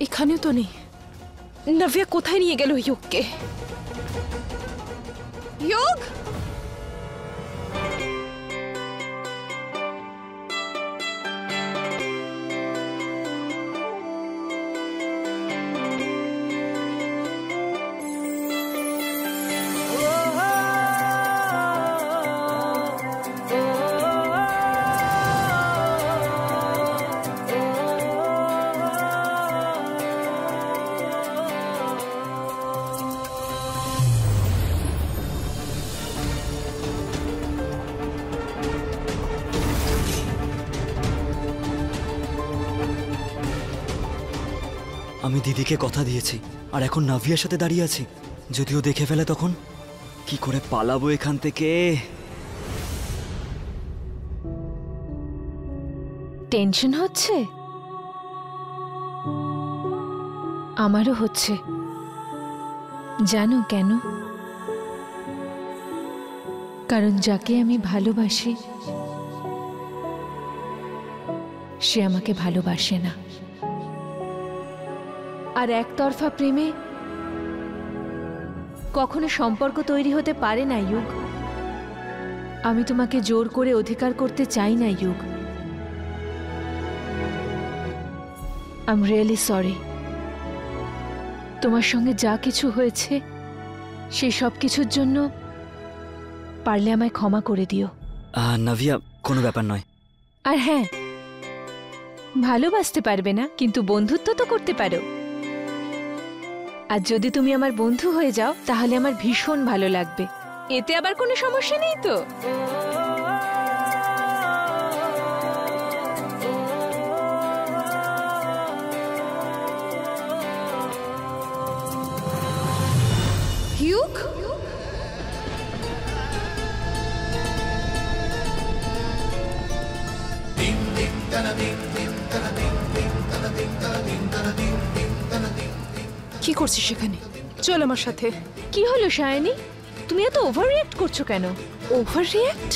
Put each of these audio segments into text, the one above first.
এখানেও তো নেই। নভ্যা কোথায় নিয়ে গেল ইয়োগকে? ইয়োগ! আমি দিদিকে কথা দিয়েছি, আর এখন নাভিয়ার সাথে দাঁড়িয়ে আছি। যদিও দেখে ফেলে তখন কি করে পালাবো এখান থেকে? টেনশন হচ্ছে? আমারও হচ্ছে। জানো কেন? কারণ যাকে আমি ভালোবাসি সে আমাকে ভালোবাসে না। আর একতরফা প্রেমে কখনো সম্পর্ক তৈরি হতে পারে না ইয়োগ। আমি তোমাকে জোর করে অধিকার করতে চাই না yoke. I am really sorry. তোমার সঙ্গে যা কিছু হয়েছে সেই সব কিছুর জন্য পারলে আমায় ক্ষমা করে দিও। নাভিয়া, কোনো ব্যাপার নয়। আর হ্যাঁ, ভালোবাসতে পারবে না, কিন্তু বন্ধুত্ব তো করতে পারো। আর যদি তুমি আমার বন্ধু হয়ে যাও তাহলে আমার ভীষণ ভালো লাগবে। এতে আবার কোনো সমস্যা নেই তো? ইয়োগ! কি করছিস সেখানে? চল আমার সাথে। কি হলো সায়নী, তুমি এত ওভার রিঅ্যাক্ট করছো কেন? Over react?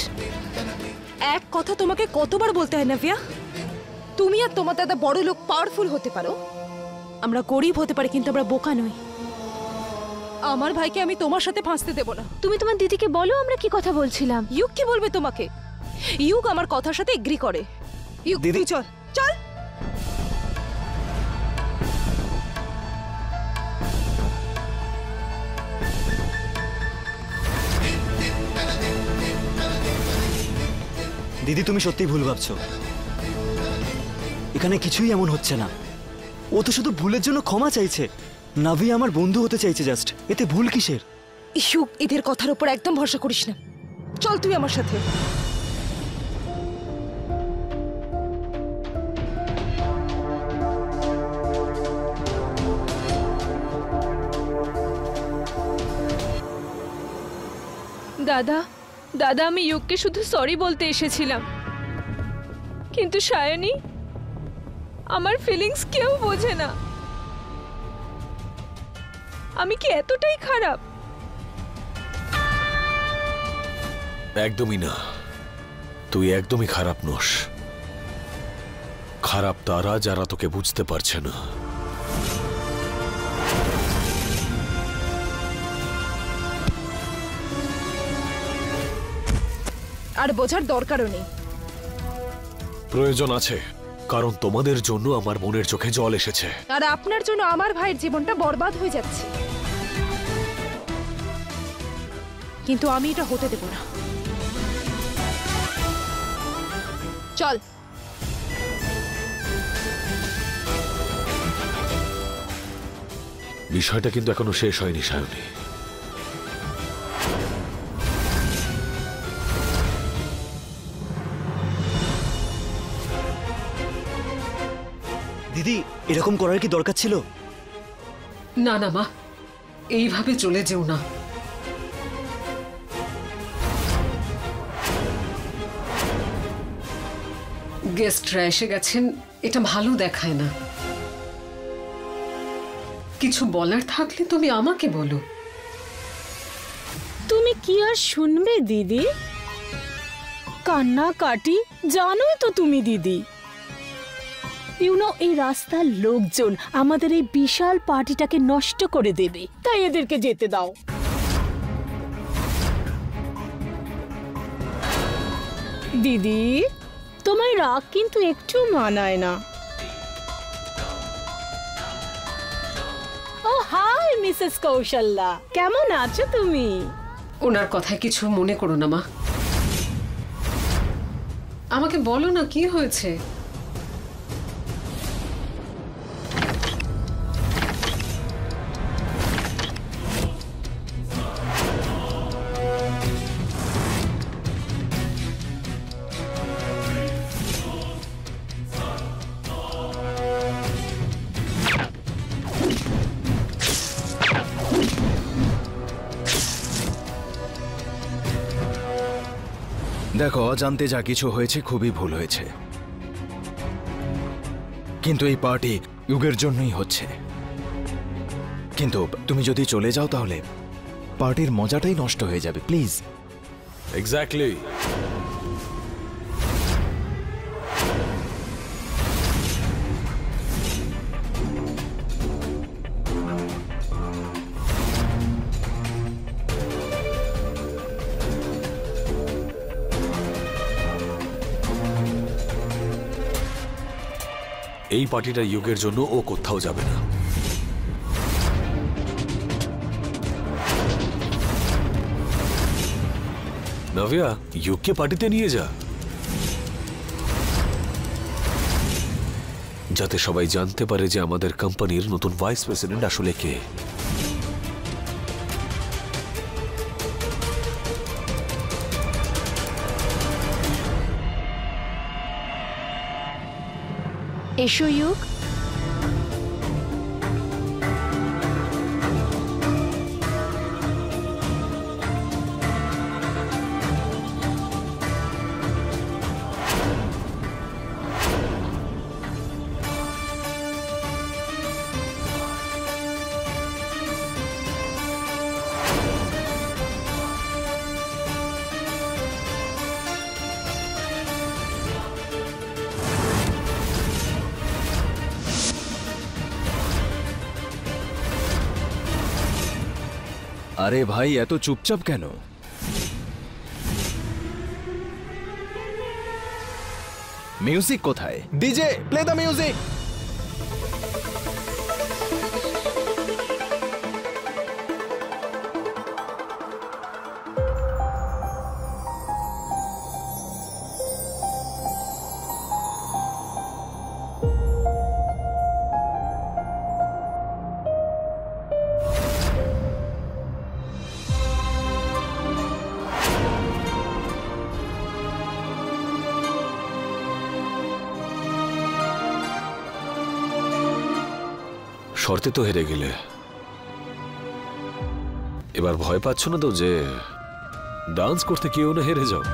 এক কথা তোমাকে কতবার বলতে হয় নাভিয়া? তুমি আর তোমার দাদা বড় লোক, পাওয়ারফুল হতে পারো, আমরা গরিব হতে পারি, কিন্তু আমরা বোকা নই। আমার ভাইকে আমি তোমার সাথে ফাঁসতে দেব না। তুমি তোমার দিদিকে বলো আমরা কি কথা বলছিলাম। ইয়োগ কি বলবে তোমাকে? ইয়োগ আমার কথার সাথে এগ্রি করে। ইয়োগ, তুই চল চল। দিদি, তুমি সত্যিই ভুল ভাবছো। এখানে কিছুই এমন হচ্ছে না। ও তো শুধু ভুলের জন্য ক্ষমা চাইছে। নাভি আমার বন্ধু হতে চাইছে জাস্ট। এতে ভুল কিসের? ইয়োগ, এদের কথার উপর একদম ভরসা করিস না। চল তুই আমার সাথে। দাদা, দাদা, আমি ইয়োগকে শুধু সরি বলতে এসেছিলাম, কিন্তু সায়নী, আমার ফিলিংস কেউ বোঝে না। আমি কি এতটাই খারাপ? একদমই না, তুই একদমই খারাপ নোস। খারাপ তারা যারা তোকে বুঝতে পারছে না। আর বোঝার দরকারও নেই। প্রয়োজন আছে, কারণ তোমাদের জন্য আমার বোনের চোখে জল এসেছে। আর আপনার জন্য আমার ভাইয়ের জীবনটা বরবাদ হয়ে যাচ্ছে। কিন্তু আমি এটা হতে দেব না। চল। বিষয়টা কিন্তু এখনো শেষ হয়নি সায়নী। দিদি, এরকম করার কি দরকার ছিল? না না মা, এইভাবে চলে যেও না। গেস্টরা এসে গেছেন, এটা ভালো দেখায় না। কিছু বলার থাকলে তুমি আমাকে বলো। তুমি কি আর শুনবে দিদি? কান্না কাটি জানোই তো তুমি দিদি। এই রাস্তার লোকজন আমাদের এই বিশাল পার্টিটাকে নষ্ট করে দেবে, তাই এদেরকে যেতে দাও। দিদি, তোমার রাগ কিন্তু একটু মানায় না। ও হাই মিসেস কৌশল্যা, কেমন আছো তুমি? ওনার কথায় কিছু মনে করো না মা, আমাকে বলো না কি হয়েছে। দেখো, অজান্তে যা কিছু হয়েছে খুবই ভুল হয়েছে, কিন্তু এই পার্টি যুগের জন্যই হচ্ছে। কিন্তু তুমি যদি চলে যাও তাহলে পার্টির মজাটাই নষ্ট হয়ে যাবে, প্লিজ। এক্স্যাক্টলি। এই পার্টিটা যুগের জন্য ও কোথাও যাবে না। নাভিয়া, যুগকে পার্টিতে নিয়ে যা, যাতে সবাই জানতে পারে যে আমাদের কোম্পানির নতুন ভাইস প্রেসিডেন্ট আসলে কে। এসো যুগ। আরে ভাই, এত চুপচাপ কেন? মিউজিক কোথায়? DJ, play the music. শর্তে তো হেরে গেলে, এবার ভয় পাচ্ছ না তো যে ডান্স করতে কেউ না হেরে যাও?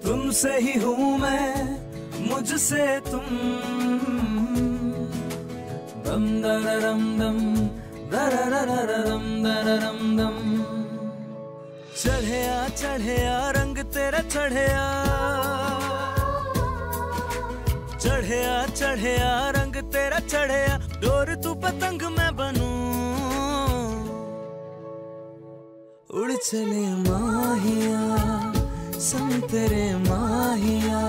तुमसे ही हूँ मैं, मुझसे तुम, दम दररम दम दररररम दररम दम। चढ़िया रंग तेरा चढ़िया, चढ़िया रंग तेरा चढ़िया, डोर तू पतंग मैं बनूं, उड़ चले माहिया संग तेरे माहिया,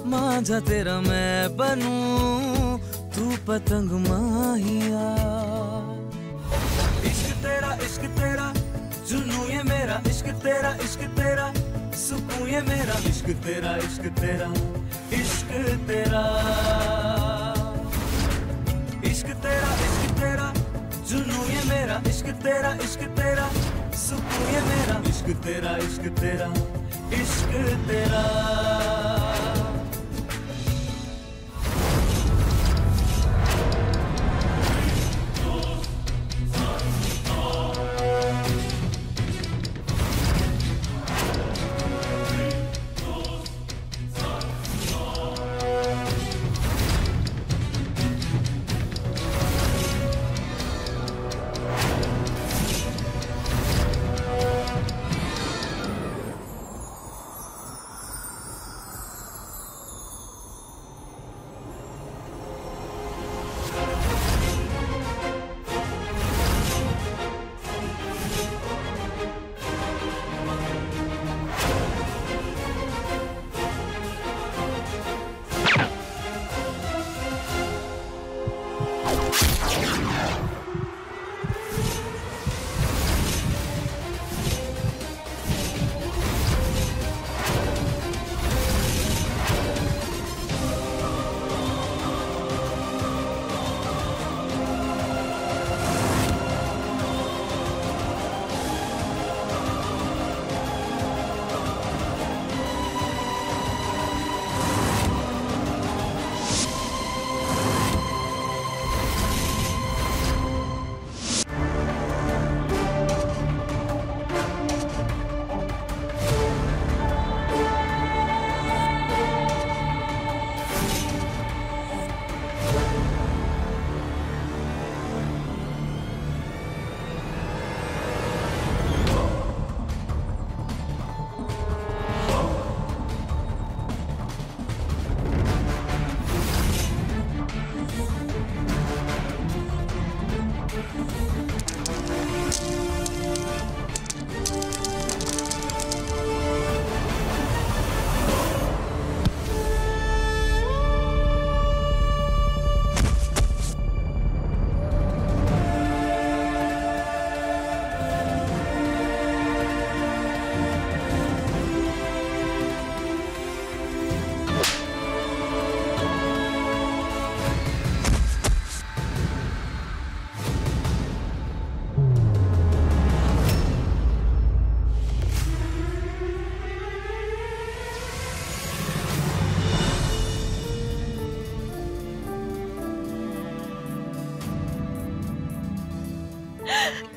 मांझा तेरा मैं बनूं, तू पतंग माहिया। इश्क तेरा जुनू ये मेरा, इश्क तेरा सुकून ये मेरा, इश्क तेरा इश्क तेरा इश्क तेरा, इश्क तेरा जुनू ये मेरा, इश्क तेरा सुकून ये मेरा, इश्क तेरा इश्क तेरा इश्क तेरा।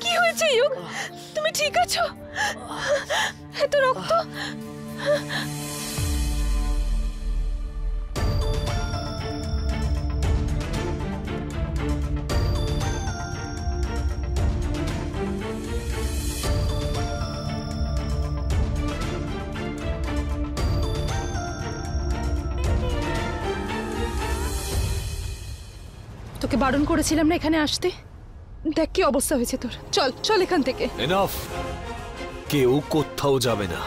কি হয়েছে ইউক? তুমি ঠিক আছো? এত রক্ত। তোকে বারণ করেছিলাম না এখানে আসতে? দেখ কি অবস্থা হয়েছে তোর। চল চল এখান থেকে। এনাফ, কেউ কোথাও যাবে না।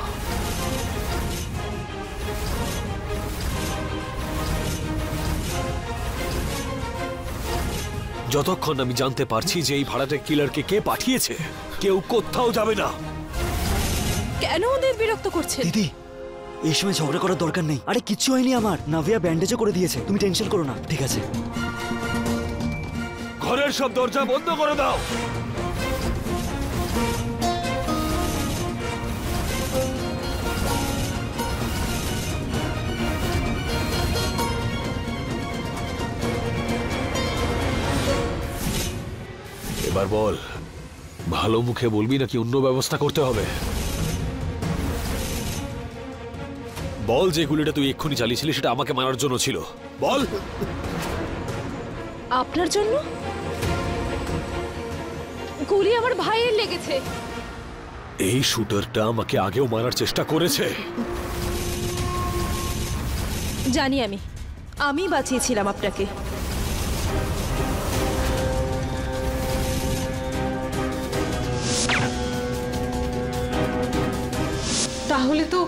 যতক্ষণ আমি জানতে পারছি যে এই ভাড়াটে কিলারকে কে পাঠিয়েছে, কেউ কোথাও যাবে না। কেন ওদের বিরক্ত করছে? দিদি, এই সময় ঝগড়া করার দরকার নেই। আরে কিচ্ছু হয়নি আমার, নাভিয়া ব্যান্ডেজও করে দিয়েছে, তুমি টেনশন করো না। ঠিক আছে, ঘরের সব দরজা বন্ধ করে দাও। এবার বল, ভালো মুখে বলবি নাকি অন্য ব্যবস্থা করতে হবে? বল, যে গুলিটা তুই এক্ষুনি চালিয়েছিলি সেটা আমাকে মারার জন্য ছিল। বল। আপনার জন্য? গুলি আমার ভাইয়ের লেগেছে। এই শুটারটা আমাকে আগেও মারার চেষ্টা করেছে। জানি আমি বাঁচিয়েছিলাম আপনাকে। তাহলে তো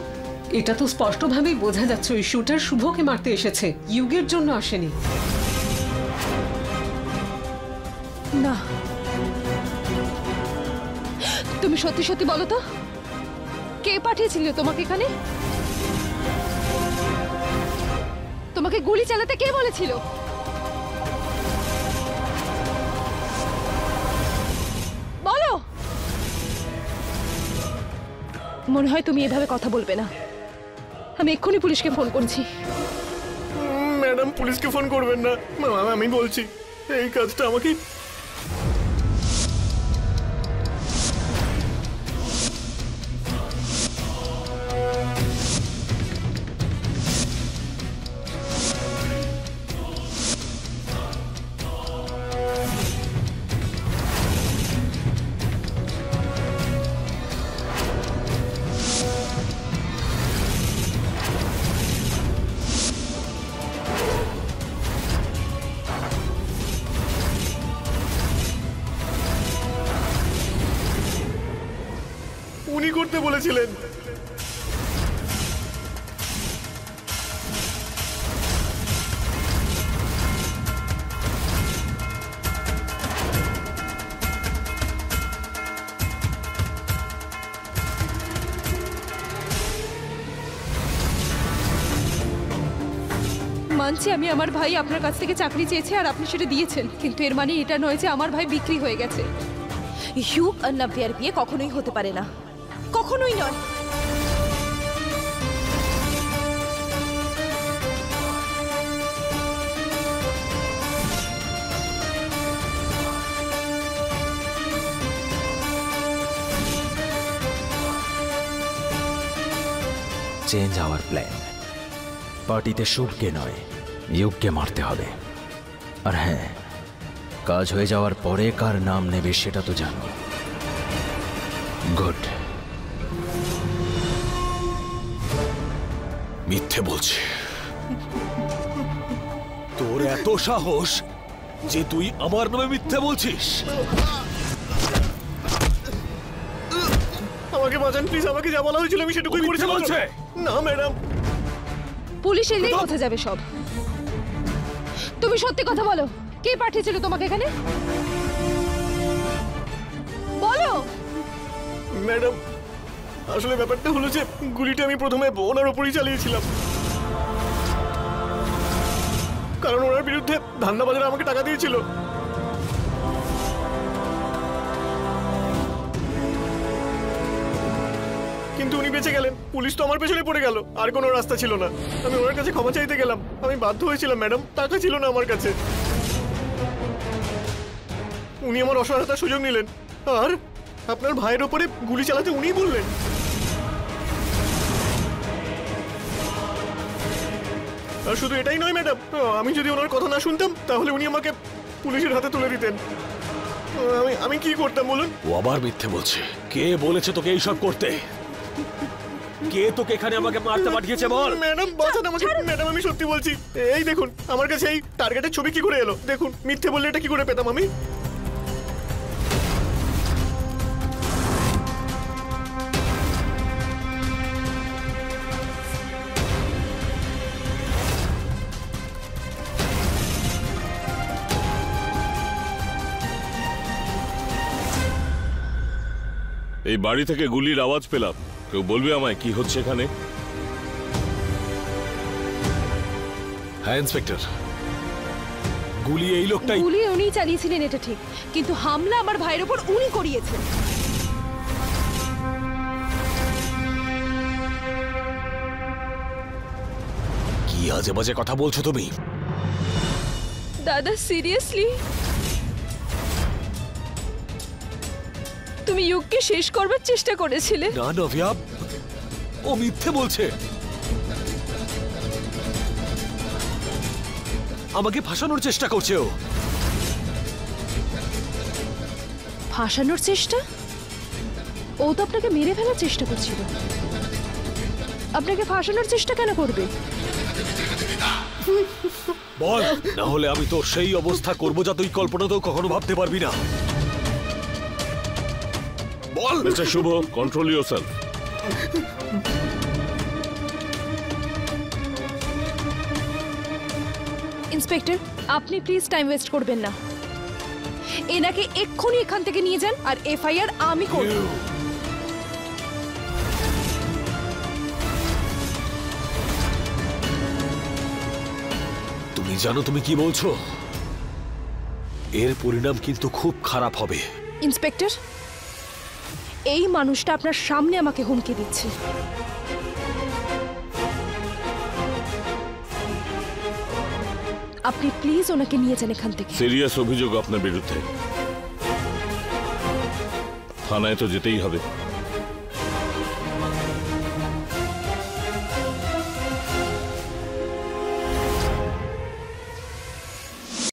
এটা তো স্পষ্টভাবেই বোঝা যাচ্ছে ওই শুটার শুভকে মারতে এসেছে, ইউগের জন্য আসেনি। না, তুমি সত্যি সত্যি বলো তো, কে পাঠিয়েছিল তোমাকে এখানে? তোমাকে গুলি চালাতে কে বলেছিল? বলো। মনে হয় তুমি এভাবে কথা বলবে না। আমি এক্ষুনি পুলিশকে ফোন করছি। ম্যাডাম, পুলিশকে ফোন করবেন না। আমি বলছি এই কাজটা আমাকে উনি করতে বলেছিলেন। মানছি আমি আমার ভাই আপনার কাছ থেকে চাকরি চেয়েছে আর আপনি সেটা দিয়েছেন, কিন্তু এর মানে এটা নয় যে আমার ভাই বিক্রি হয়ে গেছে। হিউগ আর নাভিয়ার বিয়ে কখনোই হতে পারে না, কখনোই নয়। Change our plan. পার্টিতে শুভকে নয়, ইউগকে মারতে হবে। আর হ্যাঁ, কাজ হয়ে যাওয়ার পরে কার নাম নেবে সেটা তো জানো। গুড। মিথ্যে বলছে। তোর এত সাহস যে তুই আমার নামে মিথ্যে বলছিস? আমাকে বাঁচান প্লিজ, আমাকে যা বলা হয়েছিল আমি সেটুকুই করেছি। বলছে না ম্যাডাম। পুলিশ এলেই কোথায় যাবে সব। তুমি সত্যি কথা বলো, কে পাঠিয়েছিল তোমাকে এখানে? বলো। ম্যাডাম, আসলে ব্যাপারটা হলো যে গুলিটা আমি প্রথমে ওনার ওপরই চালিয়েছিলাম, কারণ ওনার বিরুদ্ধে ধান্দাবাজরা আমাকে টাকা দিয়েছিল। কিন্তু উনি বেঁচে গেলেন, পুলিশ তো আমার পেছনে পড়ে গেল, আর কোনো রাস্তা ছিল না। আমি ওনার কাছে ক্ষমা চাইতে গেলাম, আমি বাধ্য হয়েছিলাম ম্যাডাম, টাকা ছিল না আমার কাছে। উনি আমার অসহায়তার সুযোগ নিলেন, আর আপনার ভাইয়ের ওপরে গুলি চালাতে উনিই বললেন। আর শুধু এটাই নয় ম্যাডাম, আমি যদি ওনার কথা না শুনতাম তাহলে উনি আমাকে পুলিশের হাতে তুলে দিতেন। আমি কি করতাম বলুন? ও আবার মিথ্যে বলছে। কে বলেছে তোকে এইসব করতে? কে তোকে এখানে আমাকে মারতে পাঠিয়েছে বল? ম্যাডাম বাঁচান আমাকে। ম্যাডাম আমি সত্যি বলছি। এই দেখুন আমার কাছে এই টার্গেটের ছবি কি করে এলো দেখুন। মিথ্যে বললে এটা কি করে পেতাম আমি? এই বাড়ি থেকে গুলির আওয়াজ পেলাম। কেউ বলবে আমায় কি হচ্ছে এখানে? হ্যাঁ ইন্সপেক্টর, গুলি এই লোকটাই। গুলি উনিই চালিয়েছিলেন এটা ঠিক, কিন্তু হামলা আমার ভাইয়ের উপর উনি করিয়েছেন। কি আজে বাজে কথা বলছো তুমি? দাদা সিরিয়াসলি তুমি ইউগকে শেষ করবার চেষ্টা করেছিলে? না নভিয়া, ও মিথ্যে বলছে। আমাকে ফাঁসানোর চেষ্টা করছে ও। ফাঁসানোর চেষ্টা? ও তো আপনাকে মেরে ফেলার চেষ্টা করছিল। আপনাকে ফাঁসানোর চেষ্টা কেন করবে? বল, না হলে আমি তোর সেই অবস্থা করবো যা তুই কল্পনাতেও কখনো ভাবতে পারবি না। বল। মিস্টার শুভ, কন্ট্রোল ইয়োরসেলফ। ইন্সপেক্টর, আপনি প্লিজ টাইম ওয়েস্ট করবেন না। এনাকে এক্ষুনি এখান থেকে নিয়ে যান, আর এফআইআর আমি করব। তুমি জানো তুমি কি বলছো? এর পরিণাম কিন্তু খুব খারাপ হবে। ইন্সপেক্টর, এই মানুষটা আপনার সামনে আমাকে হুমকি দিচ্ছে। আপনি প্লিজ ওনাকে নিয়ে যান এখান থেকে। সিরিয়াস অভিযোগ আপনার বিরুদ্ধে, থানায় তো যেতেই হবে।